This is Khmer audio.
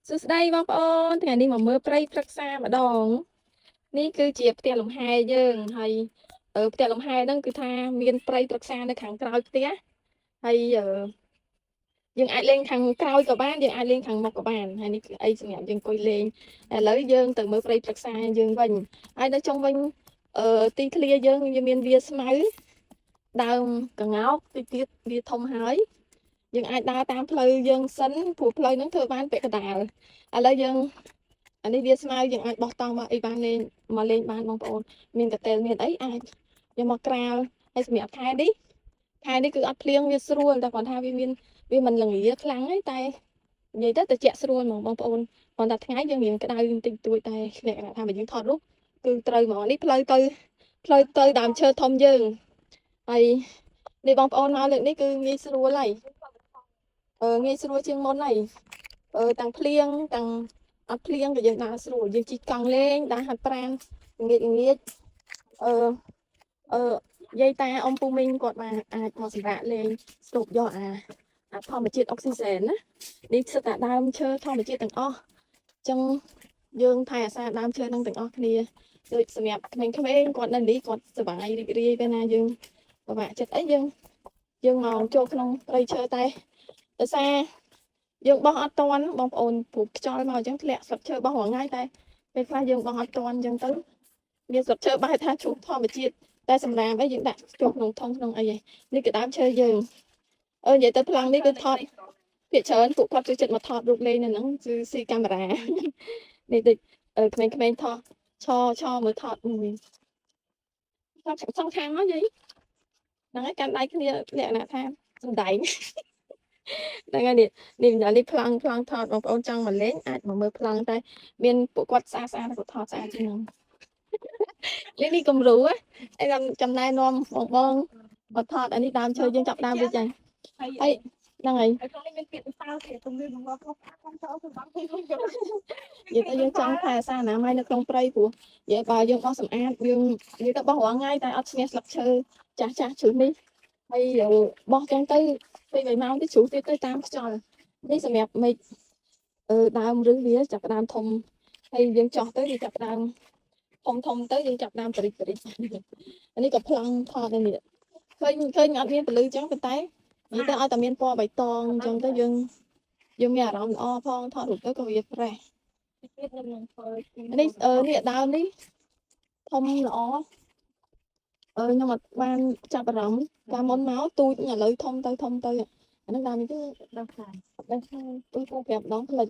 សួស្តីបងប្អូនថ្ងៃនេះមកមើលព្រៃព្រឹក្សាម្ដងនេះគឺជាផ្ទះលំហែយើងហើយផ្ទះលំហែហ្នឹងគឺថាមានព្រៃព្រឹក្សានៅខាងក្រោយផ្ទះហើយយើងអាចលេងខាងក្រោយក៏បានយើងអាចលេងខាងមុខក៏បានហើយនេះគឺអីសម្រាប់យើងអង្គុយលេងឥឡូវយើងទៅមើលព្រៃព្រឹក្សាយើងវិញហើយនៅចុងវិញទីធ្លាយើងមានវាស្មៅដើមកង្កោកតិចទៀតវាធំហើយយើងអាចដើរតាមផ្លូវយើងសិនព្រោះផ្លូវហ្នឹងធ្វើបានពាក់កណ្ដាលឥឡូវយើងអានេះវាស្មៅយើងអាចបោះតង់បោះអីបានលេងមកលេងបានបងប្អូនមានកន្ទែលមានអីអាចយកមកក្រាលហើយសម្រាប់ខែនេះគឺអត់ភ្លៀងវាស្រួលតែគាត់ថាវាមិនល្ងាខ្លាំងទេតែនិយាយទៅត្រជាក់ស្រួលហ្មងបងប្អូនគាត់ថាថ្ងៃយើងរៀងក្តៅបន្តិចតួចតែលក្ខណៈថាបើយើងថតរូបគឺត្រូវហ្មងនេះផ្លូវទៅដើមឈើធំយើងហើយនេះបងប្អូនមកលើកនេះគឺងាយស្រួលហើយងាយស្រួលជាងមុនហើយទាំងភ្លៀងទាំងអត់ភ្លៀងក៏យើងដើរស្រួលយើងជិះកង់លេងដើរហាត់ប្រាណងាយអឺនិយាយតាអ៊ំពូមីងគាត់បានអាចមកសម្រាប់លេងស្រូបយកអាធម្មជាតិអុកស៊ីហ្សែនណានេះគឺតែដើមឈើធម្មជាតិទាំងអស់អញ្ចឹងយើងថែរក្សាដើមឈើនឹងទាំងអស់គ្នាដូចសម្រាប់ក្មេងៗគាត់នៅនេះគាត់សុបាយរីករាយពេលណាយើងពិបាកចិត្តអីយើងមកចូលក្នុងព្រៃឈើតែដោយសារយើងបោះអត់តាន់បងប្អូនព្រោះខ្យល់មកអញ្ចឹងធ្លាក់ស្លឹកឈើបោះរាល់ថ្ងៃតែពេលខ្លះយើងបោះអត់តាន់អញ្ចឹងទៅមានស្លឹកឈើបែរថាជ្រុះធម្មជាតិតែសម្រាប់អីយើងដាក់ចូលក្នុងថង់ក្នុងអីនេះគឺដើមឈើយើងនិយាយទៅប្លង់នេះគឺថតភាគច្រើនពួកគាត់ចូលចិត្តមកថតរូបលេងនៅហ្នឹងគឺស៊ីកាមេរ៉ានេះដូចក្មេងៗថតឈរមើលថតសងខាងមកយាយហ្នឹងហើយកាន់ដៃគ្នាលក្ខណៈថាសំដែងហ្នឹងហើយនេះប្លង់ថតបងប្អូនចង់មកលេងអាចមកមើលប្លង់តែមានពួកគាត់ស្អាតគាត់ថតស្អាតជាងហ្នឹងនេះគំរូឯងចំណាយនាំបងមកថតអានេះដើមឈើយើងចាប់ដើមវាចាហើយហ្នឹងហើយក្នុងនេះមានពាក្យសើគេទំនើបមកខុសខាងចូលគឺបងនិយាយទៅយើងចង់ថែរក្សាអនាម័យនៅក្នុងព្រៃព្រោះនិយាយបើយើងបោះសម្អាតយើងនិយាយទៅបោះរាល់ថ្ងៃតែអត់ឈ្នះស្លឹកឈើចាស់ជ្រុះនេះហើយបោះចឹងទៅពេល1ម៉ោងទៅជ្រុះទៀតទៅតាមខ្យល់នេះសម្រាប់មេឃដើមឬវាចាប់ដើមធំហើយយើងចោះទៅវាចាប់ដើមធំទៅយើងចាប់ដើមបរិចនេះក៏ប្លង់ថតនេះឃើញអត់មានពលឺចឹងប៉ុន្តែនិយាយទៅឲ្យតែមានពណ៌បៃតងអញ្ចឹងទៅយើងមានអារម្មណ៍ល្អផងថតរូបទៅក៏វាប្រេះនេះដើមនេះធំល្អខ្ញុំអត់បានចាប់អារម្មណ៍កាលមុនមកទូចឥឡូវធំទៅអាហ្នឹងដើមនេះគឺដល់ខ្លាំងដល់ខ្លាំងពូប្រាប់ម្ដងផ្លេច